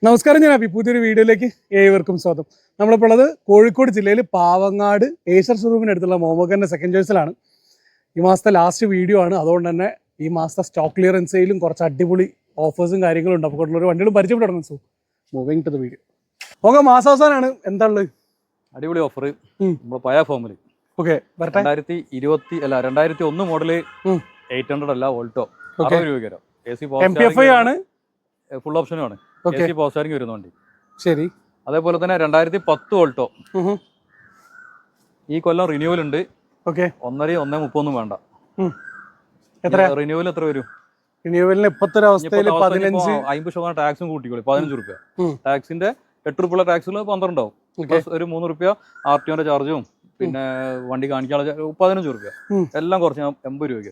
നമസ്കാരം, ഞാൻ അഭി. പുതിയൊരു വീഡിയോയിലേക്ക് ഏവർക്കും സ്വാഗതം. നമ്മളിപ്പോൾ ഉള്ളത് കോഴിക്കോട് ജില്ലയിൽ പാവങ്ങാട് ഏഷ്യർ ഷോറൂമിനടുത്തുള്ള മോമോഗൻ്റെ സെക്കൻഡ് ചോയ്സിലാണ്. ഈ മാസത്തെ ലാസ്റ്റ് വീഡിയോ ആണ്, അതുകൊണ്ട് തന്നെ ഈ മാസത്തെ സ്റ്റോക്ക് ക്ലിയറൻസ് സെയിലും കുറച്ച് അടിപൊളി ഓഫേഴ്സും കാര്യങ്ങളും ഉണ്ട്. അപ്പോൾ കൂടുതലൊരു വണ്ടികളും പരിചയപ്പെടണം. So moving to the video. Okay, മാസാവസാനാണ്. എന്താ ഉള്ളത്? അടിപൊളി ഓഫർ നമ്മുടെ പയ ഫോമിൽ. ഓക്കെ, 2001 മോഡല് 800 അല്ല, ഓൾട്ടോ 60 രൂപയ്ക്ക് വരാം. MPFI ആണ്, ഫുൾ ഓപ്ഷനും ആണ്. AC പവർ സ്റ്റാറിംഗ് വരുന്ന വണ്ടി. ശരി. അതേപോലെ തന്നെ 2010 ഓൾട്ടോ ഈ കൊല്ലം റിന്യൂവൽ ഉണ്ട്. ഓക്കെ, 1.30 വേണ്ട. എത്ര റിന്യൂവൽ എത്ര വരും? റിന്യൂവലിന് ഇപ്പോഴത്തെ അവസ്ഥയിൽ 50% ടാക്സും കൂട്ടിക്കോളി, 15 രൂപ. ടാക്സിന്റെ 8 രൂപ ടാക്സിൽ 12 ആവും. ഒരു 3 രൂപ RTOന്റെ ചാർജും പിന്നെ വണ്ടി കാണിക്കാനുള്ള 15 രൂപ, എല്ലാം കുറച്ച് 80 രൂപയ്ക്ക്.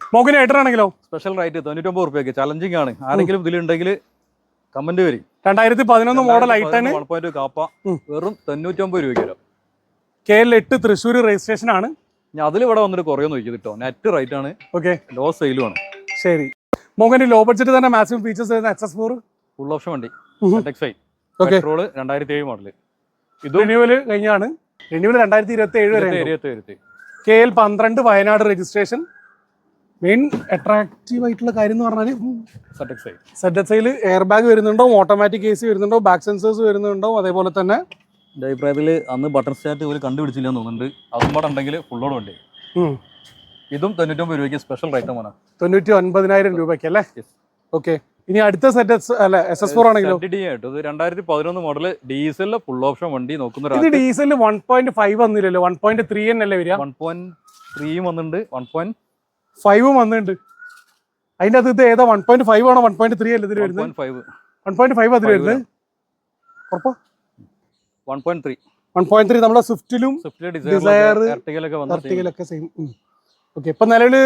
ആണെങ്കിലോ സ്പെഷ്യൽ റേറ്റ് 99 രൂപയ്ക്ക്. ചലഞ്ചിങ് ആണ്. ആരെങ്കിലും ഇതിലുണ്ടെങ്കിൽ കമന്റ് വരും. 2011 മോഡൽ ഐട്ടന് 1.2 കാപ്പ വെറും 99 രൂപയ്ക്ക് വരാം. KL8 തൃശ്ശൂർ രജിസ്ട്രേഷൻ ആണ്. ഞാൻ അതിൽ ഇവിടെ വന്നിട്ട് കുറേ നോക്കി കിട്ടോ. നെറ്റ് റേറ്റ് ആണ്. ഓക്കെ, ലോ സെയിലും ആണ്. ശരി. മോഗന്റെ ലോ ബഡ്ജറ്റ് തന്നെ മാക്സിമം ഫീച്ചേഴ്സ് വരുന്ന XS4 ഫുൾ ഓപ്ഷൻ വണ്ടി. Petrol 2007 model. ഇത് റിന്യൂവൽ കഴിഞ്ഞാണ്. റിന്യൂവൽ 2027 വരെ. KL12 Wayanad registration. Main attractive ആയിട്ടുള്ള കാര്യം എന്ന് പറഞ്ഞാൽ ZXi എയർ ബാഗ് വരുന്നുണ്ടോ, ഓട്ടോമാറ്റിക് AC വരുന്നുണ്ടോ, ബാക്ക് സെൻസേഴ്സ് വരുന്നുണ്ടോ. അതേപോലെ തന്നെ എൻ്റെ അഭിപ്രായത്തിൽ അന്ന് ബട്ടൺ സ്റ്റാർട്ട് ഇവർ കണ്ടുപിടിച്ചില്ലെന്ന് തോന്നുന്നുണ്ട്. അതും കൂടെ ഉണ്ടെങ്കിൽ ഫുള്ളോട് വണ്ടി. ഇതും 99 രൂപയ്ക്ക് സ്പെഷ്യൽ റേറ്റ് ആണ്. 99,000 രൂപയ്ക്ക് അല്ലേ? ഓക്കെ. ഇനി അടുത്ത SS4 ആണെങ്കിലോ? 2011 മോഡൽ ഡീസലിലെ ഫുൾ ഓപ്ഷൻ വണ്ടി നോക്കുന്ന. ഇത് ഡീസലിൽ 1.5 വന്നില്ലല്ലോ, 1.3 എന്നല്ലേ വരിക? 1.3 വന്നിട്ടുണ്ട്, 1.5 വന്നിട്ടുണ്ട്. അതിന്റെ അത് ഇത് ഏതാ? 1.5 ആണോ 1.3 അല്ല ഇതിൽ വരുന്നത്? 1.5 അതിൽ വരുന്നത്. 1.3 നമ്മളെ സ്വിഫ്റ്റിലും ഡിസയർ എർട്ടിഗയിലൊക്കെ സെയിം. ഓക്കെ, ഇപ്പൊ നിലവില്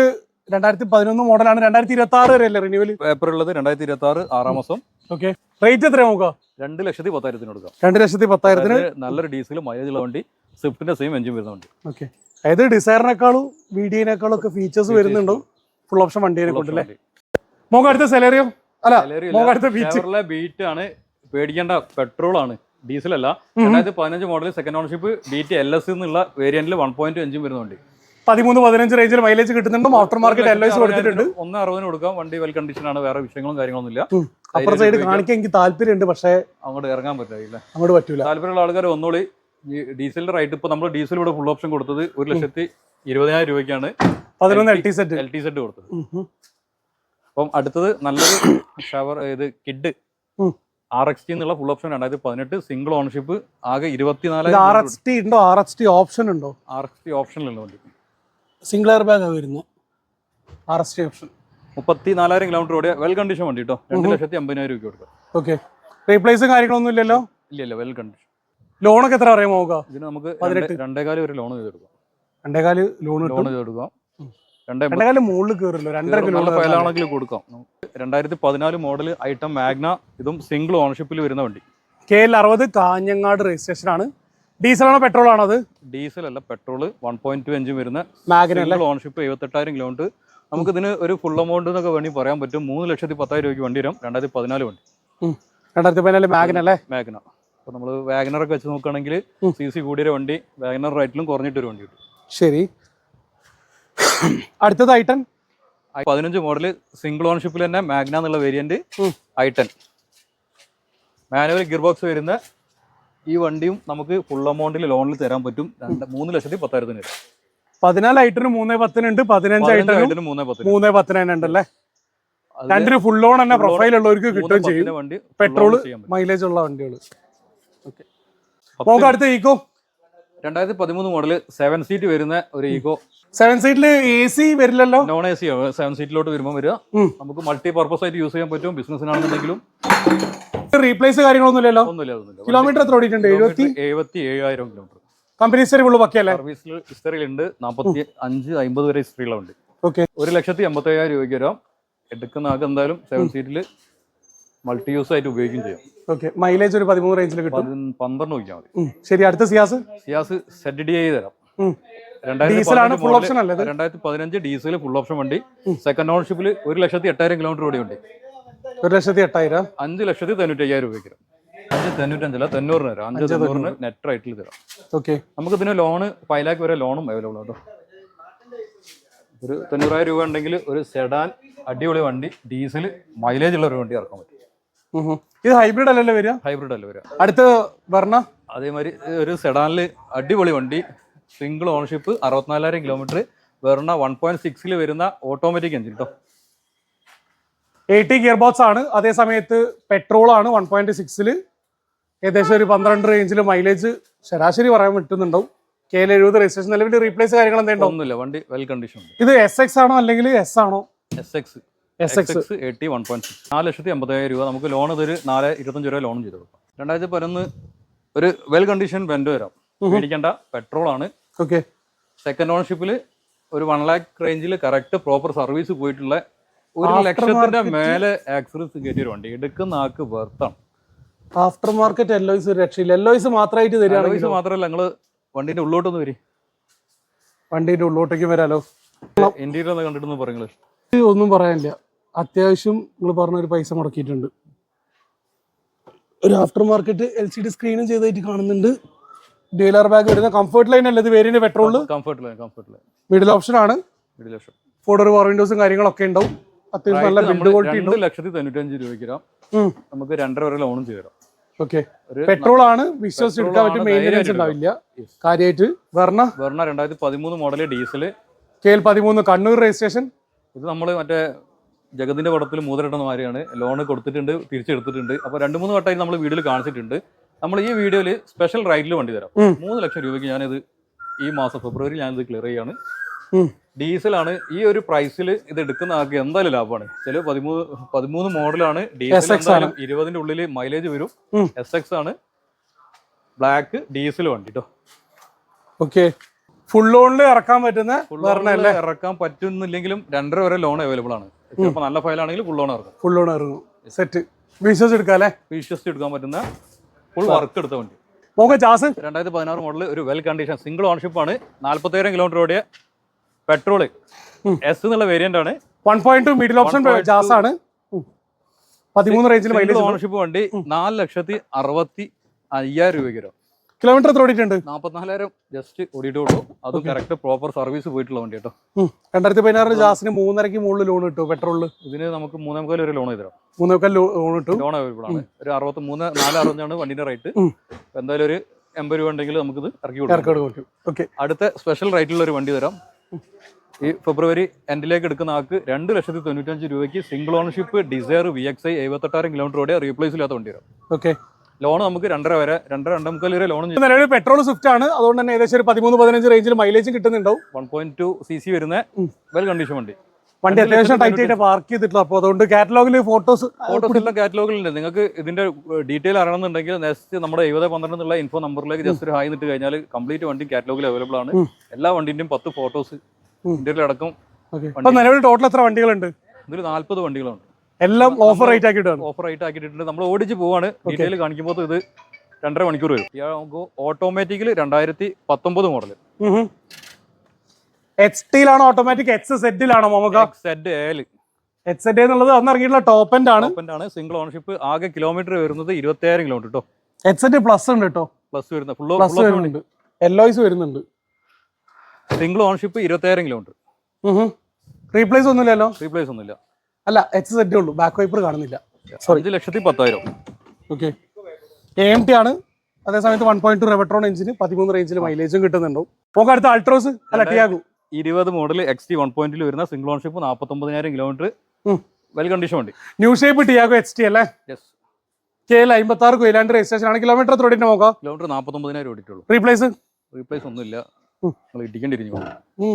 2011 മോഡലാണ്. 2026 വരെ അല്ലേ റിന്യൂവൽ? പേപ്പർ ഉള്ളത് 2026 6 മാസം. ഓക്കെ, റേറ്റ് എത്ര നോക്കാം? 2,10,000 കൊടുക്കാം. 2,10,000 നല്ലൊരു ഡീസൽ മൈലേജ് ഉള്ള വണ്ടി, സ്വിഫ്റ്റിന്റെ സെയിം എഞ്ചിൻ വരുന്ന വണ്ടി. ഓക്കെ, അതായത് ഡിസയറിനേക്കാളും VD-നേക്കാളും ഒക്കെ ഫീച്ചേഴ്സ് വരുന്നുണ്ടോ ഫുൾ ഓപ്ഷൻ വണ്ടിയെ കൊണ്ടല്ലേ? മോക്ക് അടുത്ത സെലറിയോ? അല്ല, അടുത്ത ബീറ്റ് ആണ്. പേടിക്കേണ്ട, പെട്രോൾ ആണ്, ഡീസൽ അല്ല. 2015 model second ownership BT LS എന്നുള്ള വേരിയന്റിൽ 1.2 എഞ്ചിൻ വരുന്നുണ്ട്. 13-15 റേഞ്ചിൽ മൈലേജ് കിട്ടുന്നുണ്ട്. ആഫ്റ്റർ മാർക്കറ്റ് LS കൊടുത്തിട്ടുണ്ട്. 1.60 കൊടുക്കാം. വണ്ടി വെൽ കണ്ടീഷൻ ആണ്, വേറെ വിഷയങ്ങളും കാര്യങ്ങളൊന്നും ഇല്ല. അപ്പുറ സൈഡ് കാണിക്കാൻ എനിക്ക് താല്പര്യമുണ്ട്, പക്ഷേ അങ്ങോട്ട് ഇറങ്ങാൻ പറ്റില്ല. അങ്ങോട്ട് പറ്റൂല. താല്പര്യമുള്ള ആൾക്കാർ ഒന്നോളി. ഡീസലിന്റെ റേറ്റ് ഇപ്പൊ നമ്മൾ ഡീസൽ ഇവിടെ ഫുൾ ഓപ്ഷൻ കൊടുത്തത് 1,20,000 രൂപയ്ക്കാണ്. 11 LT സെറ്റ് കൊടുത്തത്. അപ്പം അടുത്തത് നല്ലൊരു ഷവർ ഇത് കിഡ് RXT എന്നുള്ള ഫുൾ ഓപ്ഷൻ 2018 സിംഗിൾ ഓണർഷിപ്പ്, ആകെ 24. RXT ഓപ്ഷൻ ഉണ്ടോ? RXT ഓപ്ഷനിലുള്ള വണ്ടി, സിംഗിൾ എയർ ബാഗ് വരുന്നത്. RXT ഓപ്ഷൻ 34,000 കിലോമീറ്റർ ഓടിയ വെൽ കണ്ടീഷൻ വണ്ടി കേട്ടോ. 2,50,000 രൂപയ്ക്ക് കൊടുക്കാം. ഓക്കെ, റീപ്ലേസും കാര്യങ്ങളൊന്നും ഇല്ലല്ലോ? ഇല്ല, വെൽ കണ്ടീഷൻ. ലോണൊക്കെ എത്ര പറയാൻ നോക്കാം? ഇതിന് നമുക്ക് 2.25 വരെ ലോൺ ചെയ്തെടുക്കാം. 2.25 ലോൺ ചെയ്തെടുക്കാം. 2.25 മുകളിൽ കയറില്ലോ. 2.5 ആണെങ്കിൽ കൊടുക്കാം. 2014 മോഡൽ ഐറ്റം മാഗ്ന. ഇതും സിംഗിൾ ഓണർഷിപ്പിൽ വരുന്ന വണ്ടി. KL60 കാഞ്ഞങ്ങാട് രജിസ്ട്രേഷൻ ആണ്. ഡീസൽ ആണോ പെട്രോൾ ആണോ? അത് ഡീസൽ അല്ല, പെട്രോൾ. 1.2 എഞ്ചിൻ വരുന്ന മാഗ്ന ഓണർഷിപ്പ്, 78,000 കിലോമീറ്റർ. നമുക്ക് ഇതിന് ഒരു ഫുൾ എമൗണ്ട് എന്നൊക്കെ വേണ്ടി പറയാൻ പറ്റും. 3,10,000 രൂപയ്ക്ക് വണ്ടി വരും. 2014 വണ്ടി. 2014 മാഗ്ന അല്ലേ? മാഗ്ന. അപ്പോൾ നമ്മൾ വാഗനറൊക്കെ വെച്ച് നോക്കുകയാണെങ്കിൽ CC കൂടിയ വണ്ടി വാഗനർ റേറ്റിലും കുറഞ്ഞിട്ടൊരു വണ്ടി കിട്ടും. ശരി. അടുത്തത് I10 15 മോഡൽ സിംഗിൾ ഓണർഷിപ്പിൽ തന്നെ മാഗ്ന എന്നുള്ള variant I10 manual gear box വരുന്ന ഈ വണ്ടിയും നമുക്ക് ഫുൾ എമൗണ്ടിൽ ലോണിൽ തരാൻ പറ്റും. 3,10,000 14 I10 3,10 ഉണ്ട്. 15 I10 3,10 ഉണ്ടല്ലേ? രണ്ടിന് ഫുൾ ലോൺ തന്നെ പ്രൊഫൈൽ ഉള്ളവർക്ക് കിട്ടുകയും ചെയ്യും. വണ്ടി പെട്രോൾ മൈലേജ് ഉള്ള വണ്ടികൾ. നമുക്ക് അടുത്ത ഈക്കോ 2013 മോഡൽ 7 സീറ്റ് വരുന്ന ഒരു ഈക്കോ. 7 സീറ്റില് AC വരില്ലല്ലോ? നോൺ AC 7 സീറ്റിലോട്ട് വരുമ്പോൾ വരിക. നമുക്ക് മൾട്ടി പർപ്പസ് ആയിട്ട് യൂസ് ചെയ്യാൻ പറ്റും. ബിസിനസ്സിനാണെന്നുണ്ടെങ്കിലും റീപ്ലേസ് കാര്യങ്ങളൊന്നും ഇല്ലല്ലോ? ഒന്നുമില്ല. കിലോമീറ്റർ എത്ര ഓടിയിട്ടുണ്ട്? 77,000 കിലോമീറ്റർ. കമ്പനി ഹിസ്റ്ററി ഫുള്ള് പക്കല്ലേ? സർവീസിൽ ഹിസ്റ്ററിയിലുണ്ട്. 45-50 വരെ ഹിസ്റ്ററിയിലുണ്ട്. ഓക്കെ, 1,80,000 രൂപയ്ക്ക് വരാം. എടുക്കുന്ന ആൾക്ക് എന്തായാലും 7 സീറ്റിൽ മൾട്ടി യൂസ് ആയിട്ട് ഉപയോഗിക്കുകയും ചെയ്യാം. ഓക്കെ, മൈലേജ് ഒരു 13 റേഞ്ചിൽ കിട്ടും. 12 നോക്കിയാൽ മതി. ശരി, അടുത്ത സിയാസ് ZDI തരാം. 2015 ഡീസൽ ഫുൾ ഓപ്ഷൻ വണ്ടി. സെക്കൻഡ് ഓണർഷിപ്പിൽ 1,08,000 കിലോമീറ്റർ ഓടി വണ്ടി. 1,08,000. 5,95,000 രൂപയ്ക്ക്. 5,95 90 തരാം. 5,90 നെറ്റ് റേറ്റിൽ തരാം. ഓക്കെ. നമുക്ക് ഇതിന് ലോണ് 5 lakh വരെ ലോണും അവൈലബിൾ ആണ് കേട്ടോ. ഒരു 90,000 രൂപ ഉണ്ടെങ്കിൽ ഒരു സെഡാൻ അടിപൊളി വണ്ടി, ഡീസൽ മൈലേജ് ഉള്ള ഒരു വണ്ടി ഇറക്കാൻ പറ്റും. ഇത് ഹൈബ്രിഡ് അല്ലല്ലോ വരിക? ഹൈബ്രിഡ് അല്ല വരിക. അടുത്ത് പറഞ്ഞ അതേമാതിരി ഒരു സെഡാനിൽ അടിപൊളി വണ്ടി, സിംഗിൾ ഓണർഷിപ്പ്, 64,000 കിലോമീറ്റർ, വെർണ 1.6 വരുന്ന ഓട്ടോമാറ്റിക് എഞ്ചിൻ കേട്ടോ. 80 ഗിയർ ബോക്സ് ആണ്. അതേ സമയത്ത് പെട്രോൾ ആണ്. 1.6 ഏകദേശം ഒരു 12 റേഞ്ചിൽ മൈലേജ് ശരാശരി പറയാൻ പറ്റുന്നുണ്ടാവും. KL70 registration. നിലവിൽ റീപ്ലേസ് കാര്യങ്ങൾ എന്തെങ്കിലും ഒന്നുമില്ല, വണ്ടി വെൽ കണ്ടീഷൻ ഉണ്ട്. ഇത് SX ആണോ അല്ലെങ്കിൽ S ആണോ? SX 80 1.6. 4,50,000 രൂപ നമുക്ക് ലോൺ. ഇതൊരു 4,25 രൂപ ലോൺ ചെയ്ത് കൊടുക്കാം. 2011 ഒരു വെൽ കണ്ടീഷൻ വെന്റ് വരാം. മേടിക്കേണ്ട, പെട്രോൾ ആണ്. ഓക്കെ. സെക്കൻഡ് ഓണർഷിപ്പിൽ ഒരു 1 lakh റേഞ്ചിൽ കറക്റ്റ് പ്രോപ്പർ സർവീസ് പോയിട്ടുള്ള 1,00,000 മേലെ ആക്സറീസ് കയറ്റിയ ഒരു വണ്ടി. എടുക്കുന്ന ആൾക്ക് വെർത്താണ്. ആഫ്റ്റർ മാർക്കറ്റ് എല്ലോയ്സ് ഒരു രക്ഷയില്ല. എല്ലോയ്സ് മാത്രമായിട്ട് തരികയാണെങ്കിൽ മാത്രമല്ല, നിങ്ങൾ വണ്ടിന്റെ ഉള്ളോട്ടൊന്ന് വരി. വണ്ടിന്റെ ഉള്ളോട്ടേക്ക് വരാലോ. ഇന്റീരിയർ ഒന്ന് കണ്ടിട്ടൊന്ന് പറയുന്നത് ഒന്നും പറയാനില്ല. അത്യാവശ്യം നിങ്ങൾ പറഞ്ഞ ഒരു പൈസ മുടക്കിയിട്ടുണ്ട്. ഒരു ആഫ്റ്റർ മാർക്കറ്റ് LCD സ്ക്രീനും ചെയ്തായിട്ട് കാണുന്നുണ്ട്. ഡീലർ ബാഗ് വരുന്ന കംഫർട്ട് ലൈൻ അല്ലേ ഇത്? വേരിയന്റ് പെട്രോളിൽ കംഫർട്ട് ലൈൻ മിഡിൽ ഓപ്ഷൻ ആണ്. ഫോർഡർ പവർ വിൻഡോസും കാര്യങ്ങളൊക്കെ ഉണ്ടാവും. അത്യാവശ്യം നല്ല ബിൽഡ് ക്വാളിറ്റി ഉണ്ട്. 2,95,000 രൂപയ്ക്ക് നമുക്ക് 2.5 വരെ ലോണും ചെയ്തുതരാം. ഓക്കെ. പെട്രോൾ ആണ്, വിശ്വസിച്ച് എടുക്കാൻ പറ്റും. മെയിൻ്റെനൻസ് ഉണ്ടാവില്ല കാര്യമായിട്ട്. Verna 2013 model diesel, KL13 Kannur registration. ഇത് നമ്മൾ മറ്റേ ജഗതിന്റെ പടത്തിൽ മൂതരട്ടുന്ന മാതിരിയാണ്. ലോണ് കൊടുത്തിട്ടുണ്ട്, തിരിച്ചെടുത്തിട്ടുണ്ട്. അപ്പോൾ 2-3 വട്ടമായി നമ്മൾ വീഡിയോയിൽ കാണിച്ചിട്ടുണ്ട്. നമ്മൾ ഈ വീഡിയോയിൽ സ്പെഷ്യൽ റൈഡിൽ വണ്ടി തരാം. 3 ലക്ഷം രൂപയ്ക്ക് ഞാനിത് ഈ മാസം ഫെബ്രുവരി ഞാനിത് ക്ലിയർ ചെയ്യാണ്. ഡീസലാണ്. ഈ ഒരു പ്രൈസിൽ ഇത് എടുക്കുന്ന ആൾക്ക് എന്തായാലും ലാഭമാണ്. ചില 13 മോഡലാണ്. ഡീസൽ 20ന്റെ ഉള്ളിൽ മൈലേജ് വരും. SX ആണ്, ബ്ലാക്ക് ഡീസൽ വണ്ടി കേട്ടോ. ഓക്കെ. ഫുൾ ലോണിൽ ഇറക്കാൻ പറ്റുന്ന ഇറക്കാൻ പറ്റുന്നില്ലെങ്കിലും 2.5 വരെ ലോൺ അവൈലബിൾ ആണ്. ചിലപ്പോൾ നല്ല ഫയലാണെങ്കിൽ ഫുൾ ലോൺ ഇറക്കും. ഫുൾ ലോൺ ഇറങ്ങും. സെറ്റ് വിശ്വസിച്ചെടുക്കാം അല്ലേ? വിശ്വസിച്ചെടുക്കാൻ പറ്റുന്ന ഫുൾ വർക്ക് എടുത്ത വണ്ടി. 2016 മോഡൽ ഒരു വെൽ കണ്ടീഷൻ സിംഗിൾ ഓണർഷിപ്പ് ആണ്. 40,000 കിലോമീറ്റർ ഓടിയ പെട്രോള്. S എന്നുള്ള വേരിയന്റ് ആണ്. 1.2 മിഡിൽ ഓപ്ഷൻ ജാസ് ആണ്. 13 റേഞ്ചിൽ മൈലേജ് ഓണർഷിപ്പ് വണ്ടി. 4,65,000 രൂപയ്ക്ക് വരും. കിലോമീറ്റർ എത്ര ഓടിയിട്ടുണ്ട്? 44,000 ജസ്റ്റ് ഓടിയിട്ടുള്ളൂ. അത് കറക്റ്റ് പ്രോപ്പർ സർവീസ് പോയിട്ടുള്ള വണ്ടി കേട്ടോ. 2016 ജാസിന് 3.5 മുകളിൽ ലോൺ കിട്ടും പെട്രോളിൽ. ഇതിന് നമുക്ക് 3.25 വരെ ലോൺ ചെയ്തരാം. 3.25 ലോൺ കിട്ടും. ലോൺ അവൈലബിൾ ആണ്. ഒരു 4,60 വണ്ടിന്റെ റേറ്റ്. എന്തായാലും ഒരു 80 രൂപ ഉണ്ടെങ്കിൽ നമുക്കിത് ഇറക്കി കൊടുക്കാം. അടുത്ത സ്പെഷ്യൽ റേറ്റിലുള്ള ഒരു വണ്ടി തരാം. ഈ ഫെബ്രുവരി എൻഡിലേക്ക് എടുക്കുന്ന ആൾക്ക് 2,95,000 രൂപയ്ക്ക് single ownership Dzire VXI 78,000 kilometre ഓടിയ റീപ്ലേസ് ഇല്ലാത്ത വണ്ടി വരാം. ഓക്കെ. ലോൺ നമുക്ക് 2.5 വരെ 2.5 വരെ ലോൺ ചെയ്യും. നിലവിൽ പെട്രോൾ സ്വിഫ്റ്റ് ആണ്. അതുകൊണ്ട് തന്നെ ഏകദേശം ഒരു 13-15 റേഞ്ചിൽ മൈലേജും കിട്ടുന്നുണ്ടാവും. 1.2 cc വരുന്ന വെൽ കണ്ടീഷൻ വണ്ടി. വണ്ടി അത്യാവശ്യം ടൈറ്റ് ആയിട്ട് പാർക്ക് ചെയ്തിട്ടുള്ള. അപ്പോൾ അതുകൊണ്ട് കാറ്റലോഗിൽ ഫോട്ടോസ് എല്ലാം കാറ്റലോഗിലുണ്ട്. നിങ്ങൾക്ക് ഇതിന്റെ ഡീറ്റെയിൽ അറിയണമെന്നുണ്ടെങ്കിൽ നെക്സ്റ്റ് നമ്മുടെ 7012 എന്നുള്ള ഇൻഫോ നമ്പറിലേക്ക് ജസ്റ്റ് ഒരു ഹായ് നിട്ട് കഴിഞ്ഞാൽ കംപ്ലീറ്റ് വണ്ടി കാറ്റലോഗിൽ അവൈലബിൾ ആണ്. എല്ലാ വണ്ടിന്റെയും 10 ഫോട്ടോസ് ഇന്ത്യയിൽ അടക്കം. നിലവിൽ ടോട്ടൽ എത്ര വണ്ടികളുണ്ട്? ഇതിൽ 40 വണ്ടികളുണ്ട്. എല്ലാം ഓഫർ റേറ്റ് ആക്കിയിട്ടാണ്. ഓഫർ റേറ്റ് ആക്കിയിട്ടുണ്ട്. നമ്മൾ ഓടിച്ച് പോവാണ്. ഡീറ്റെയിൽ കാണിക്കുമ്പോൾ ഇത് 2.5 മണിക്കൂർ വരും. നമുക്ക് ഓട്ടോമാറ്റിക്കിൽ 2019 മോഡൽ. HT-ലാണോ ഓട്ടോമാറ്റിക്? XZ-ലാണോ നമുക്ക്? XZ എന്നുള്ളത് അന്ന് ഇറങ്ങിയിട്ടുള്ള ടോപ്പ് എൻഡ് ആണ്. Single ownership. ആകെ കിലോമീറ്റർ വരുന്നത് 20,000 കിലോമീറ്റർ കേട്ടോ. XZ പ്ലസ് ഉണ്ട് കേട്ടോ. പ്ലസ് വരുന്നത് വരുന്നുണ്ട്. എല്ലോയ്സ് വരുന്നുണ്ട്. Single ownership 20,000 kilometre. റീപ്ലേസ് ഒന്നുമില്ലല്ലോ? റീപ്ലേസ് ഒന്നുമില്ല. അല്ല, XZ ഉള്ളൂ. ബാക്ക് വൈപ്പർ കാണുന്നില്ല. 5,10,000. ഓക്കെ. AMT ആണ്. അതേസമയത്ത് 1.2 റെവട്രോൺ എഞ്ചിന് 13 റേഞ്ചിൽ മൈലേജും കിട്ടുന്നുണ്ടോ. നമുക്ക് അടുത്ത അൾട്രോസ് അല്ല ടിയാഗോ 20 മോഡൽ XT 1.0 വരുന്ന single ownership 49,000 kilometre well condition വണ്ടി. ന്യൂ ഷേപ്പ് ടിയാഗോ XT അല്ലേ? KL56 കൊയിലാണ്ട് രജിസ്ട്രേഷൻ ആണ്. കിലോമീറ്റർ എത്ര ഓടിയിട്ട് നോക്കാം? കിലോമീറ്റർ 49,000 ഓടിയിട്ടുള്ളൂ. റീപ്ലേസ് ഒന്നുമില്ല. നിങ്ങൾ ഇടിക്കേണ്ടിരിക്കും.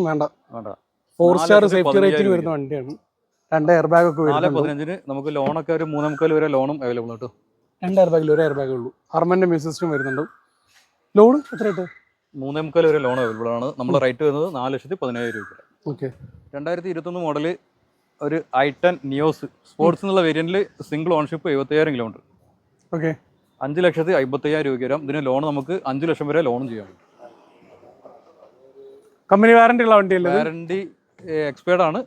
വേണ്ട. 4 സ്റ്റാർ സേഫ്റ്റി റേറ്റിംഗ് വരുന്ന വണ്ടിയാണ്. 2 എയർ ബാഗ് ഒക്കെ 4,15 നമുക്ക് ലോണൊക്കെ ഒരു 3.25 വരെ ലോണും അവൈലബിൾ ആട്ടോ. 2 എയർ ബാഗിൽ 1 എയർ ബാഗേ ഉള്ളൂ. ഹർമന്റെ മ്യൂസിക് സിസ്റ്റം വരുന്നുണ്ട്. ലോൺ എത്ര കിട്ടും? 3.25 വരെ ലോൺ അവൈലബിൾ ആണ്. നമ്മുടെ റേറ്റ് വരുന്നത് 4,17,000 രൂപ. ഓക്കെ. 2021 മോഡൽ ഒരു i10 നിയോസ് സ്പോർട്സ് എന്നുള്ള വേരിയന്റിൽ സിംഗിൾ ഓണർഷിപ്പ് 70,000 കിലോമീറ്റർ. ഓക്കെ. 5,55,000 രൂപയ്ക്ക് വരാം. ഇതിന് ലോൺ നമുക്ക് 5 ലക്ഷം വരെ ലോണും ചെയ്യാം. കമ്പനി വാറന്റി ഉള്ള വണ്ടിയല്ലേ? വാറന്റി എക്സ്പയർഡ് ആണ്.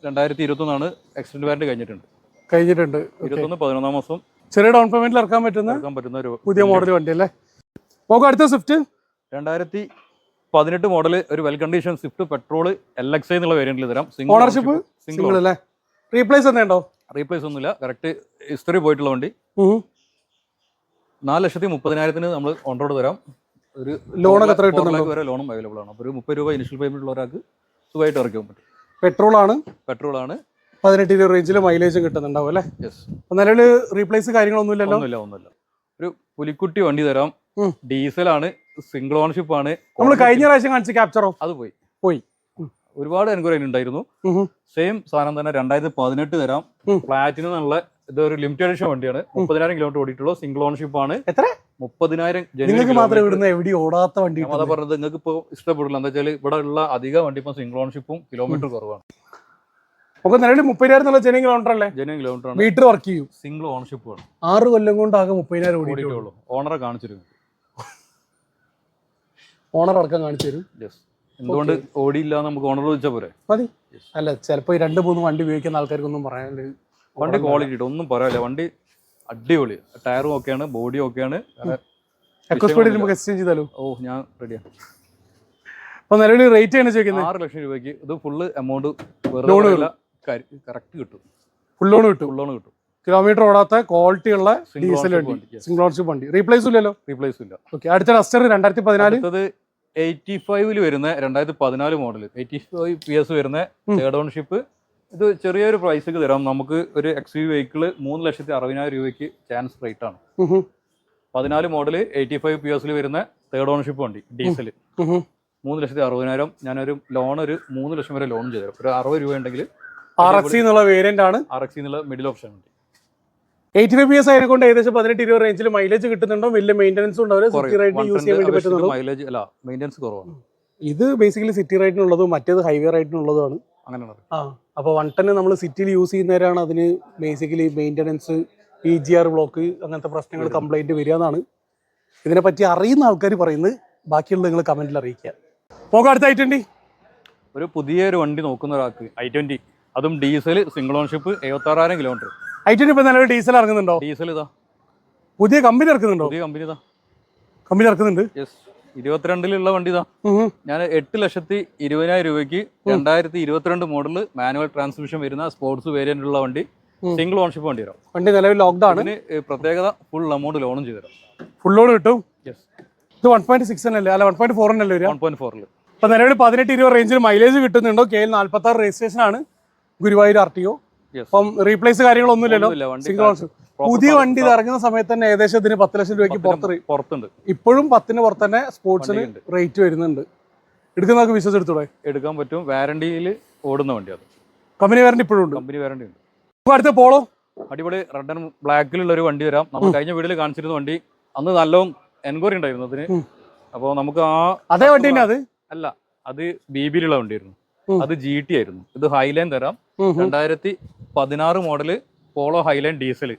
2021 എക്സ്റ്റൻഡ് വാറന്റി കഴിഞ്ഞിട്ടുണ്ട്. 21 11 മാസം ചെറിയ ഡൗൺ പേയ്മെന്റിൽ ഇറക്കാൻ പറ്റുന്ന ഒരു പുതിയ മോഡൽ വണ്ടി അല്ലേ. നമുക്ക് അടുത്ത സ്വിഫ്റ്റ് 2018 മോഡൽ ഒരു well condition Swift petrol LXI എന്നുള്ള വേരിയന്റിൽ തരാം. ഓണർഷിപ്പ് സിംഗിൾ അല്ലേ? റീപ്ലേസ് എന്തോ? റീപ്ലേസ് ഒന്നുമില്ല, കറക്റ്റ് ഹിസ്റ്ററി പോയിട്ടുള്ള വണ്ടി. 4,30,000 നമ്മൾ ഓൺ റോഡ് തരാം. ഒരു ലോണൊക്കെ എത്ര കിട്ടുന്നുണ്ടോ? വരെ ലോണും അവൈലബിൾ ആണ്. അപ്പോൾ ഒരു 30 രൂപ ഇനിഷ്യൽ പേയ്മെന്റ് ഉള്ള ഒരാൾക്ക് സുഖമായിട്ട് ഇറക്കാൻ പറ്റും. പെട്രോൾ ആണ് 18 റേഞ്ചിൽ മൈലേജും കിട്ടുന്നുണ്ടാവും അല്ലേ? നിലവിൽ റീപ്ലേസ് കാര്യങ്ങളൊന്നും ഇല്ലല്ലോ? ഒന്നുമില്ല. ഒരു പുലിക്കുട്ടി വണ്ടി തരാം. ഡീസൽ ആണ്, സിംഗിൾ ഓണർഷിപ്പ് ആണ്. നമ്മൾ കഴിഞ്ഞ പ്രാവശ്യം കാണിച്ച ക്യാപ്ചറോ? അത് പോയി. ഒരുപാട് എൻക്വയറി ഉണ്ടായിരുന്നു. സെയിം സാധനം തന്നെ 2018 തരാം. പ്ലാറ്റിനം എന്നുള്ള ഇതൊരു ലിമിറ്റഡ് എഡിഷൻ വണ്ടിയാണ്. 30,000 കിലോമീറ്റർ ഓടിയിട്ടുള്ള സിംഗിൾ ഓണർഷിപ്പ് ആണ്. 30,000 ഓടാത്ത വണ്ടി. അതാ പറഞ്ഞത്, നിങ്ങൾക്ക് ഇപ്പോൾ ഇഷ്ടപ്പെടില്ല. എന്താ വെച്ചാൽ ഇവിടെ ഉള്ള അധിക വണ്ടി ഇപ്പം സിംഗിൾ ഓണർഷിപ്പും കിലോമീറ്റർ കുറവാണ്. നിലവിൽ 30,000 ജെന്യൂൻ കിലോമീറ്റർ അല്ലേ? ജെന്യൂൻ കിലോമീറ്റർ ആണ്. മീറ്റർ വർക്ക് ചെയ്യും. സിംഗിൾ ഓണർഷിപ്പ് ആണ്. 6 കൊല്ലം കൊണ്ട് ആകെ 30,000 ഓടിയിട്ടുള്ളൂ. ഓണറെ കാണിച്ചിരുന്നു. ഓണർ അടക്കം കാണിച്ചു തരും. എന്തുകൊണ്ട് ഓടിയില്ല നമുക്ക് ഓണർ ചോദിച്ചാൽ പോരെ? മതി. അല്ല, ചിലപ്പോൾ 2-3 വണ്ടി ഉപയോഗിക്കുന്ന ആൾക്കാർക്കൊന്നും പറയാനില്ല. വണ്ടി ക്വാളിറ്റി ഒന്നും പറയാനില്ല. വണ്ടി അടിപൊളി. ടയറും ഓക്കെയാണ്, ബോഡിയും ഓക്കെയാണ്. എക്സ്ചേഞ്ച് ചെയ്താലോ? ഞാൻ റെഡിയാണ്. അപ്പൊ നിലവിൽ റേറ്റ് ആണ് ചോദിക്കുന്നത്? 6 ലക്ഷം രൂപയ്ക്ക് ഇത് ഫുള്ള് എമൗണ്ട് കറക്റ്റ് കിട്ടും. ഫുൾ ലോൺ കിട്ടും. കിലോമീറ്റർ ഓടാത്ത ക്വാളിറ്റി ഉള്ള ഡീസൽ വണ്ടി, സിംഗിൾ ഓണർഷിപ്പ് വണ്ടി. റീപ്ലേസ് ഇല്ലല്ലോ? റീപ്ലേസ് ഇല്ല. ഓക്കെ. അടുത്ത ഡസ്റ്റർ 2014 85 വരുന്ന 2014 മോഡൽ 85 PS വരുന്ന തേർഡ് ഓണർഷിപ്പ്. ഇത് ചെറിയൊരു പ്രൈസിക്ക് തരാം. നമുക്ക് ഒരു XUV വെഹിക്കിള് 3,60,000 രൂപയ്ക്ക് ചാൻസ് റേറ്റ് ആണ്. 14 മോഡൽ 85 PS വരുന്ന തേർഡ് ഓണർഷിപ്പ് വണ്ടി ഡീസൽ 3,60,000. ഞാനൊരു ലോൺ ഒരു 3 ലക്ഷം വരെ ലോൺ ചെയ്തു തരാം. ഒരു 60 രൂപ ഉണ്ടെങ്കിൽ RXC എന്നുള്ള വേരിയന്റ് ആണ്. RXC എന്നുള്ള മിഡിൽ ഓപ്ഷൻ ഉണ്ട്. 85 PS അതിനെ കൊണ്ട് ഏകദേശം 18-20 റേഞ്ചിൽ മൈലേജ് കിട്ടുന്നുണ്ടോ? വലിയ മെയിൻ്റനൻസ് ഉണ്ടാവില്ല. സിറ്റി റൈഡ് യൂസ് ചെയ്യാൻ വേണ്ടി പറ്റുന്നുണ്ടോ? മൈലേജ് അല്ല, മെയിൻ്റനൻസ് കുറവാണ്. ഇത് ബേസിക്കലി സിറ്റി റൈഡിനുള്ളതും മറ്റേത് ഹൈവേ റൈഡിനുള്ളതുമാണ്. അങ്ങനെയാണ്. അപ്പോൾ 110 നമ്മൾ സിറ്റിയിൽ യൂസ് ചെയ്യുന്നവരാണ് അതിന് ബേസിക്കലി മെയിൻ്റനൻസ്, PGR ബ്ലോക്ക് അങ്ങനത്തെ പ്രശ്നങ്ങൾ കംപ്ലൈൻറ്റ് വരിക എന്നാണ് ഇതിനെപ്പറ്റി അറിയുന്ന ആൾക്കാർ പറയുന്നത്. ബാക്കിയുള്ള നിങ്ങൾ കമൻറ്റിൽ അറിയിക്കുക. പോകാം അടുത്ത i20. ഒരു പുതിയൊരു വണ്ടി നോക്കുന്ന ഒരാൾക്ക് i20, അതും diesel single ownership 76,000 kilometre. i20 ഇപ്പൊ നിലവിൽ ഡീസൽ ഇറങ്ങുന്നുണ്ടോ? ഡീസൽ ഇതാ പുതിയ കമ്പനി ഇറക്കുന്നുണ്ടോ? പുതിയ കമ്പനി ഇറക്കുന്നുണ്ട്. 22 വണ്ടി ഇതാ. ഞാൻ 8,20,000 രൂപയ്ക്ക് 2022 മോഡല് മാനുവൽ ട്രാൻസ്മിഷൻ വരുന്ന സ്പോർട്സ് വേരിയന്റ് ഉള്ള വണ്ടി, സിംഗിൾ ഓണർഷിപ്പ് വണ്ടി തരാം. വണ്ടി നിലവിൽ ലോക്ക്ഡ് ആണ്. പ്രത്യേകത ഫുൾ എമൗണ്ട് ലോണും ചെയ്തു തരാം. ഫുൾ ലോൺ കിട്ടും. ഇത് 1.6 അല്ലേ? അല്ല 1.4 അല്ലേ വരിക? 1.4. ഇപ്പൊ നിലവിൽ 18-20 റേഞ്ചിൽ മൈലേജ് കിട്ടുന്നുണ്ടോ? KL 46 രജിസ്ട്രേഷൻ ആണ്, ഗുരുവായൂർ RTO. അപ്പം റീപ്ലേസ് കാര്യങ്ങളൊന്നുമില്ലല്ലോ. Single ownership. പുതിയ വണ്ടി ഇറങ്ങുന്ന സമയത്ത് തന്നെ ഏകദേശം ഇതിന് 10 ലക്ഷം രൂപയ്ക്ക് പുറത്തുണ്ട്. ഇപ്പോഴും 10-ന് പുറത്ത് തന്നെ സ്പോർട്സിന് റേറ്റ് വരുന്നുണ്ട്. എടുക്കുന്നവർക്ക് വിശ്വസിച്ചെടുത്തൂടെ? എടുക്കാൻ പറ്റും. വാറണ്ടിയിൽ ഓടുന്ന വണ്ടിയാണ്. കമ്പനി വാറണ്ടി ഇപ്പോഴും ഉണ്ട്. കമ്പനി വാറണ്ടി ഉണ്ട്. അടുത്ത പോളോ അടിപൊളി റെഡ് ആൻഡ് ബ്ലാക്കിലുള്ള ഒരു വണ്ടി വരാം. നമ്മൾ കഴിഞ്ഞ വീഡിയോയിൽ കാണിച്ചിരുന്ന വണ്ടി അന്ന് നല്ല എൻക്വയറി ഉണ്ടായിരുന്നു അതിന്. അപ്പോൾ നമുക്ക് അതേ വണ്ടി തന്നെ? അത് അല്ല, അത് BBയിലുള്ള വണ്ടിയായിരുന്നു. അത് GT ആയിരുന്നു. ഇത് ഹൈലൈൻ തരാം. 2016 model Polo Highline diesel.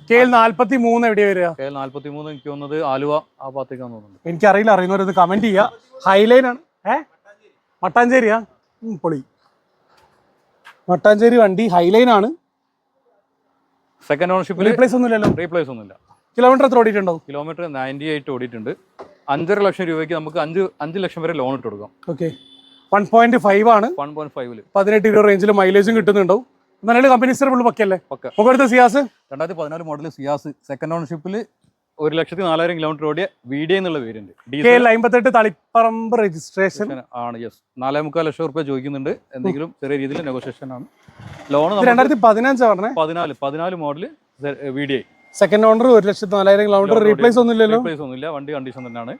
KL 43 എവിടെയാ വരിക? KL 43 എനിക്ക് തോന്നുന്നത് ആലുവ ആ ഭാഗത്തേക്കാന്ന് തോന്നുന്നു. എനിക്കറിയില്ല, അറിയുന്നവരത് കമന്റ് ചെയ്യുക. ഹൈലൈൻ ആണ്. മട്ടാഞ്ചേരിയാ? പൊളി. മട്ടാഞ്ചേരി വണ്ടി ഹൈലൈൻ ആണ്. Second ownership. റീപ്ലേസ് ഒന്നുമില്ലല്ലോ? റീപ്ലേസ് ഒന്നുമില്ല. കിലോമീറ്റർ എത്ര ഓടിയിട്ടുണ്ടോ? കിലോമീറ്റർ 98 ഓടിയിട്ടുണ്ട്. 5.5 ലക്ഷം രൂപയ്ക്ക് നമുക്ക് 5 ലക്ഷം വരെ ലോൺ ഇട്ട് കൊടുക്കാം. ഓക്കെ. 1.5 ആണ്. 1.5 18-20 റേഞ്ചിൽ മൈലേജും കിട്ടുന്നുണ്ടോ? നല്ല കമ്പനി ഫുൾ പക്കല്ലേ? അടുത്ത സിയാസ് 2014 മോഡൽ സിയാസ് സെക്കൻഡ് ഓണർഷിപ്പിൽ 1,04,000 കിലോമീറ്റർ ഓടിയ VDI എന്നുള്ള വേരിയന്റ്. KL 58 തളിപ്പറമ്പ് രജിസ്ട്രേഷൻ ആണ്. 4.25 ലക്ഷം രൂപ ചോദിക്കുന്നുണ്ട്. എന്തെങ്കിലും ചെറിയ രീതിയിൽ നെഗോഷിയേഷൻ ആണ്. Loan 2014 model VDI second owner 1,04,000 kilometre. Replace ഒന്നുമില്ലല്ലോ? റീപ്ലേസ് ഒന്നുമില്ല. വണ്ടി കണ്ടീഷൻ തന്നെയാണ്.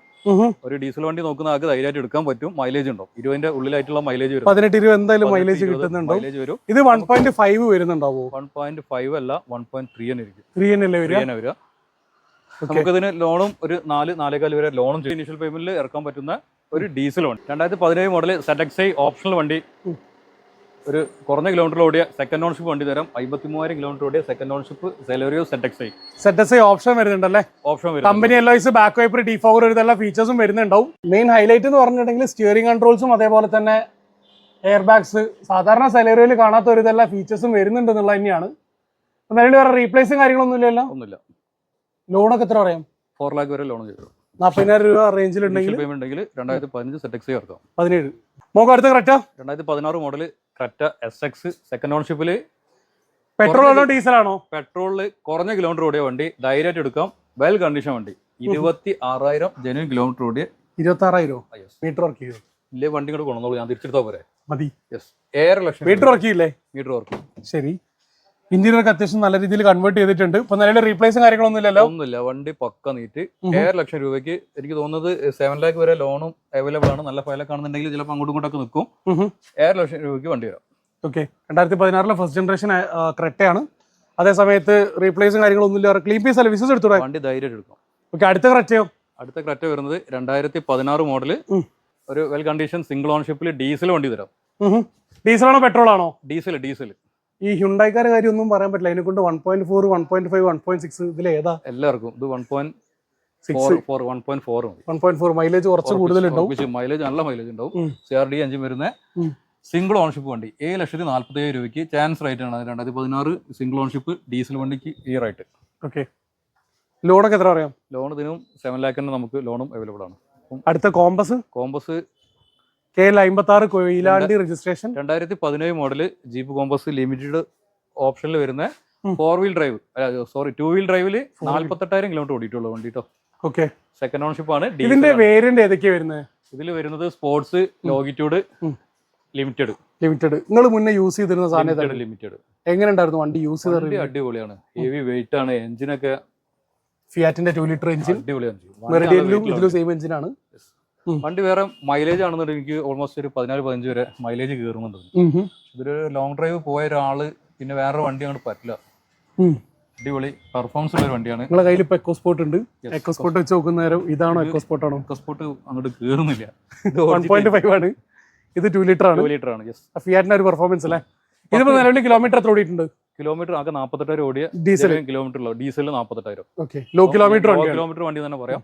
ഒരു ഡീസൽ വണ്ടി നോക്കുന്ന ആൾക്ക് ധൈര്യമായിട്ട് എടുക്കാൻ പറ്റും. മൈലേജ് ഉണ്ടോ? 20ന്റെ ഉള്ളിലായിട്ടുള്ള മൈലേജ് വരും. 18-20 എന്തായാലും മൈലേജ് കിട്ടുന്നുണ്ടോ? മൈലേജ് വരും. ഇത് 1.5 വരുന്നുണ്ടാവോ? 1.5 അല്ല, 1.3 തന്നെ ഇരിക്കും. 3 വരിക. നമുക്കിതിന് ലോണും ഒരു 4-4.5 വരെ ലോണും ഇനീഷ്യൽ പേയ്മെന്റിൽ ഇറക്കാൻ പറ്റുന്ന ഒരു ഡീസൽ വണ്ടി. 2017 മോഡൽ ZXi ഓപ്ഷണൽ വണ്ടി. ഒരു കുറഞ്ഞ കിലോമീറ്റർ ഓടിയ സെക്കൻഡ് ഓണർഷിപ്പ് വണ്ടി തരാം. 53,000 കിലോമീറ്റർ ഓടിയ second ownership Celerio ZXi option വരുന്നുണ്ടല്ലേ? ഓപ്ഷൻ വരും. Company LOS, back wiper, defogger ഇതെല്ലാം ഫീച്ചേഴ്സും വരുന്നുണ്ടാവും. മെയിൻ ഹൈലൈറ്റ് എന്ന് പറഞ്ഞിട്ടുണ്ടെങ്കിൽ സ്റ്റിയറിംഗ് കൺട്രോൾസും അതേപോലെ തന്നെ എയർ ബാഗ്സ്. സാധാരണ സെലറിയോയിൽ കാണാത്ത ഒരു ഇതെല്ലാം ഫീച്ചേഴ്സും വരുന്നുണ്ട് എന്നുള്ളത് തന്നെയാണ്. നിലവിൽ വേറെ റീപ്ലേസും കാര്യങ്ങളൊന്നും ഇല്ലല്ലോ? ഒന്നുമില്ല. ലോണൊക്കെ എത്ര പറയാം? 4 lakh വരെ ലോൺ ചെയ്തു. 40,000 രൂപ റേഞ്ചിലുണ്ടെങ്കിൽ പേയ്മെന്റ് ഉണ്ടെങ്കിൽ 2015 ZX ഇറക്കാം. 17. മോക്ക് അടുത്ത Creta 2016 model Creta SX second ഓൺഷിപ്പിൽ. പെട്രോൾ ആണോ ഡീസൽ ആണോ? പെട്രോളിൽ കുറഞ്ഞ കിലോമീറ്റർ ഓടിയ വണ്ടി, ധൈര്യമായിട്ട് എടുക്കാം. വെൽ കണ്ടീഷൻ വണ്ടി. 26,000 ജെന്യൂൻ കിലോമീറ്റർ ഓടിയ. 26,000 മീറ്റർ വർക്ക് ചെയ്യും. ഇല്ലേ വണ്ടി കൂടെ കൊണ്ടുവന്നോളൂ, ഞാൻ തിരിച്ചെടുത്താൽ പോരെ. മതി. 7 ലക്ഷം മീറ്റർ വർക്ക് ചെയ്യില്ലേ? Metre work. ശരി. ഇന്റീരിയർ അത്യാവശ്യം നല്ല രീതിയിൽ കൺവേർട്ട് ചെയ്തിട്ടുണ്ട്. ഇപ്പൊ നിലവിൽ റീപ്ലേസും കാര്യങ്ങളൊന്നും ഇല്ലല്ലോ? ഒന്നുമില്ല, വണ്ടി പക്ക നീറ്റ്. 7 ലക്ഷം രൂപയ്ക്ക് എനിക്ക് തോന്നുന്നത് 7 lakh വരെ ലോണും അവൈലബിൾ ആണ്. നല്ല ഫയലൊക്കെ ആണെന്നുണ്ടെങ്കിൽ ചിലപ്പോൾ അങ്ങോട്ടും ഇങ്ങോട്ടൊക്കെ നിൽക്കും. 7 ലക്ഷം രൂപയ്ക്ക് വണ്ടി വരാം. ഓക്കെ. 2016 ഫസ്റ്റ് ജനറേഷൻ ക്രെറ്റയാണ്. അതേ സമയത്ത് റീപ്ലേസും കാര്യങ്ങളൊന്നും ഇല്ല. ക്ലീൻ പീസ് അല്ല, വിസസ് എടുത്തൂടെ? വണ്ടി ധൈര്യമായിട്ട് എടുക്കാം. ഓക്കെ. അടുത്ത ക്രെറ്റയോ? അടുത്ത ക്രെറ്റ വരുന്നത് 2016 മോഡല്, ഒരു വെൽ കണ്ടീഷൻ സിംഗിൾ ഓൺഷിപ്പിൽ ഡീസൽ വണ്ടി തരാം. ഡീസൽ ആണോ പെട്രോൾ ആണോ? ഡീസൽ. ഡീസൽ. ഈ ഹ്യുണ്ടായിക്കാരെ കാര്യം ഒന്നും പറയാൻ പറ്റില്ല. അതിനെ കൊണ്ട് 1.4, 1.5, 1.6 ഇതിൽ ഏതാ? എല്ലാവർക്കും ഇത് 1.4 1.4 മൈലേജ് കുറച്ച് കൂടുതലുണ്ടാവും. മൈലേജ് നല്ല മൈലേജ് ഉണ്ടാവും. CRD എഞ്ചിൻ വരുന്ന സിംഗിൾ ഓൺഷിപ്പ് വണ്ടി. 7,47,000 രൂപയ്ക്ക് ചാൻസ് റേറ്റ് ആണ്. 2016 സിംഗിൾ ഓൺഷിപ്പ് ഡീസൽ വണ്ടിക്ക് ഈ റേറ്റ്. ഓക്കെ. ലോണൊക്കെ എത്ര പറയാം? ലോൺ ഇതിനും 7 lakh നമുക്ക് ലോണും അവൈലബിൾ ആണ്. അടുത്ത Compass KL 56 Koyilandy registration. 2017 model Jeep Compass limited ഓപ്ഷനിൽ വരുന്ന 4 വീൽ ഡ്രൈവ്, സോറി 2 വീൽ ഡ്രൈവില് 48,000 കിലോമീറ്റർ ഓടിയിട്ടുള്ള വണ്ടി കേട്ടോ. ഓക്കെ. സെക്കൻഡ് ഓൺഷിപ്പ് ആണ്. ഇതിന്റെ വേരിയന്റ് ഏതൊക്കെയാ വരുന്നത്? ഇതിൽ വരുന്നത് സ്പോർട്സ്, ലോഗിറ്റ്യൂഡ്, ലിമിറ്റഡ്. നിങ്ങൾ മുന്നേ യൂസ് ചെയ്തിരുന്ന സാധനം ലിമിറ്റഡ്. എങ്ങനെ ഉണ്ടായിരുന്നു വണ്ടി യൂസ് ചെയ്തത്? അടിപൊളിയാണ്. ഹെവി വെയിറ്റ് ആണ്. എഞ്ചിനൊക്കെ ഫിയാറ്റിന്റെ 2 ലിറ്റർ എഞ്ചിൻ. അടിപൊളിയാണ്. മെറിഡിയനിലും ഇതിലും സെയിം എഞ്ചിനാണ്. വണ്ടി വേറെ മൈലേജ് ആണെന്നുണ്ടെങ്കിൽ എനിക്ക് ഓൾമോസ്റ്റ് ഒരു 14-15 വരെ മൈലേജ് കയറുന്നുണ്ട്. ഇതൊരു ലോങ് ഡ്രൈവ് പോയ ഒരാള് പിന്നെ വേറെ വണ്ടി അങ്ങോട്ട് പറ്റില്ല. അടിപൊളി പെർഫോമൻസ് ഉള്ള ഒരു വണ്ടിയാണ്. നിങ്ങളുടെ കയ്യിൽ ഇപ്പൊ എക്കോസ്പോർട്ട് ഉണ്ട്. എക്കോസ്പോർട്ട് വെച്ച് നോക്കുന്ന നേരം ഇതാണോ എക്കോസ്പോർട്ട് ആണോ? എക്കോസ്പോർട്ട് അങ്ങോട്ട് കയറുന്നില്ല. 1.5 ആണ്. ഇത് 2 ലിറ്റർ ആണ്. 2 ലിറ്റർ ആണ്. ഫിയാറ്റിന്റെ ഒരു പെർഫോമൻസ് അല്ലേ? ഇതിപ്പോ നിലവിൽ കിലോമീറ്റർ എത്ര ഓടിയിട്ടുണ്ട്? കിലോമീറ്റർ ആകെ 48,000 ഓടിയ ഡീസൽ കിലോമീറ്റർ ഉള്ളൂ. ഡീസൽ 48,000. ലോ കിലോമീറ്റർ വണ്ടി തന്നെ പറയാം.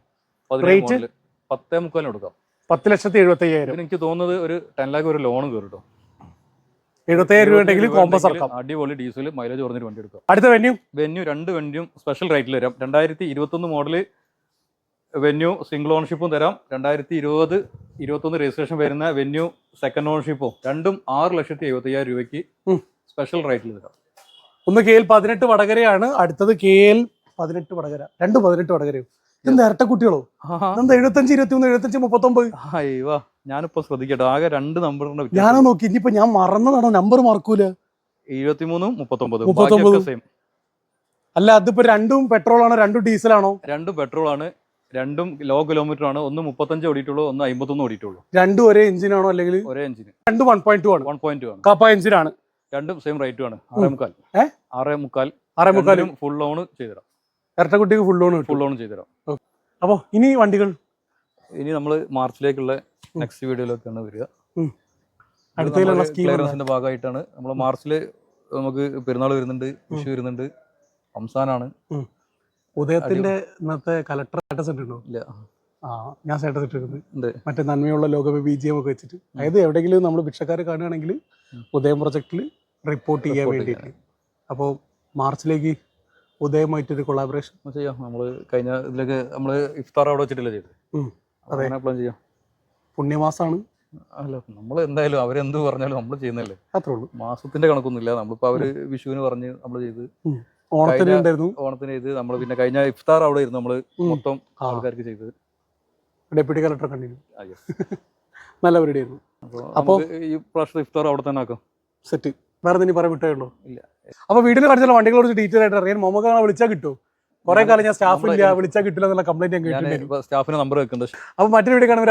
10,300,000 കൊടുക്കാം. 10,75,000. എനിക്ക് തോന്നുന്നത് ഒരു 10 lakh ഒരു ലോൺ കയറും കേട്ടോ. 75,000 രൂപ ഉണ്ടെങ്കിൽ കോമ്പസ് ഇറക്കാം. അടിപൊളി ഡീസൽ മൈലേജ് കുറഞ്ഞൊരു വണ്ടി എടുക്കാം. അടുത്ത വെന്യൂ 2 വെന്യൂം സ്പെഷ്യൽ റേറ്റിൽ തരാം. 2021 മോഡല് വെന്യൂ സിംഗിൾ ഓൺഷിപ്പും തരാം. 2020-21 രജിസ്ട്രേഷൻ വരുന്ന വെന്യൂ സെക്കൻഡ് ഓൺഷിപ്പും രണ്ടും 6,75,000 രൂപയ്ക്ക് സ്പെഷ്യൽ റേറ്റിൽ തരാം. ഒന്ന് KL 18 വടകരയാണ്, അടുത്തത് KL 18 വടകര. 2 18 വടകരയോ? എന്താ ഇരട്ട കുട്ടികളോ? എന്താ 75, 23, 75, 39? അയ്യോ, ഞാനിപ്പോ ശ്രദ്ധിക്കട്ടെ. ആകെ 2 നമ്പറിന്റെ ഞാനോ നോക്കി. ഇനിയിപ്പോ ഞാൻ മറന്നതാണോ? നമ്പർ മറക്കൂല. 73, 39. അല്ല, അതിപ്പോ രണ്ടും പെട്രോൾ ആണോ 2 ഡീസൽ ആണോ? 2 പെട്രോൾ ആണ്. 2 ലോ കിലോമീറ്റർ ആണ്. ഒന്ന് 35 ഓടിയിട്ടുള്ളൂ, ഒന്ന് 51 ഓടിയിട്ടുള്ളൂ. 2 ഒരേ എഞ്ചിൻ ആണോ അല്ലെങ്കിൽ ഒരേ എഞ്ചിൻ? 2 1.2 ആണ്. 1.2 ആണ്. കപ്പ എഞ്ചിൻ ആണ്. 2 സെയിം റേറ്റും ആണ്. 6,300,000 ഫുൾ ലോൺ ചെയ്തുതരാം. ഇരട്ടക്കുട്ടിക്ക് ഫുൾ ലോൺ ചെയ്തുതരാം. അപ്പൊ ഇനി വണ്ടികൾ ഇനി നമ്മൾ മാർച്ചിലേക്കുള്ള നെക്സ്റ്റ് വീഡിയോയിലൊക്കെയാണ് വരിക. ക്ലിയറൻസിന്റെ ഭാഗമായിട്ടാണ് നമ്മൾ മാർച്ചില് നമുക്ക് പെരുന്നാൾ വരുന്നുണ്ട്, വിഷു വരുന്നുണ്ട്, റംസാനാണ്. ഉദയത്തിന്റെ ഇന്നത്തെ കലക്ടർ സ്റ്റാറ്റസ് ഉണ്ടോ? ഇല്ല. ഞാൻ സ്റ്റാറ്റസ് ഇട്ടിട്ടുണ്ട്. മറ്റേ നന്മയുള്ള ലോക BGM ഒക്കെ വെച്ചിട്ട്. അതായത് എവിടെയെങ്കിലും നമ്മൾ ഭിക്ഷക്കാരെ കാണുകയാണെങ്കിൽ ഉദയം പ്രൊജക്റ്റിൽ റിപ്പോർട്ട് ചെയ്യാൻ വേണ്ടിയിട്ട്. അപ്പോൾ മാർച്ചിലേക്ക് ഉദയമായിട്ടൊരു കൊളാബറേഷൻ ചെയ്യാം. നമ്മൾ കഴിഞ്ഞ ഇതിലൊക്കെ നമ്മൾ ഇഫ്താർ അവിടെ വെച്ചിട്ടില്ല ചെയ്ത്. പ്ലാൻ ചെയ്യാം. പുണ്യമാസമാണ്. അല്ല, നമ്മൾ എന്തായാലും അവരെന്ത് പറഞ്ഞാലും നമ്മൾ ചെയ്യുന്നല്ലേ. അത്രേ ഉള്ളൂ. മാസത്തിന്റെ കണക്കൊന്നുമില്ല. നമ്മളിപ്പോ അവര് വിഷുവിന് പറഞ്ഞ് നമ്മൾ ചെയ്ത്, ഓണത്തിന് ഉണ്ടായിരുന്നു. ഓണത്തിന് ചെയ്ത് നമ്മൾ പിന്നെ കഴിഞ്ഞ ഇഫ്താർ അവിടെ ഇരുന്ന് നമ്മള് മൊത്തം ആൾക്കാർക്ക് ചെയ്തത്. Deputy collector continue. നല്ല പരിപാടി ആയിരുന്നു. അപ്പൊ ഈ പ്രാവശ്യത്തെ ഇഫ്താർ അവിടെ തന്നെ ആക്കാം. സെറ്റ്. വേറെ എന്തെങ്കിലും പറയാൻ വിട്ടേയുള്ളൂ? ഇല്ല. അപ്പൊ വീട്ടിൽ കാണിച്ചാൽ വണ്ടികളെ കുറിച്ച് ഡീറ്റെയിൽ ആയിട്ട് അറിയാൻ മൊമ്മക്കാണെ വിളിച്ചാൽ കിട്ടും. കുറെ കാലം ഞാൻ സ്റ്റാഫ് ഇല്ല, വിളിച്ചാൽ കിട്ടില്ല എന്നുള്ള കംപ്ലൈന്റ് ഞാൻ കേട്ടിട്ടുണ്ട്. സ്റ്റാഫിന് നമ്പർ വെക്കുന്നുണ്ട്. അപ്പൊ മറ്റൊരു വീഡിയോ കാണുമ്പോൾ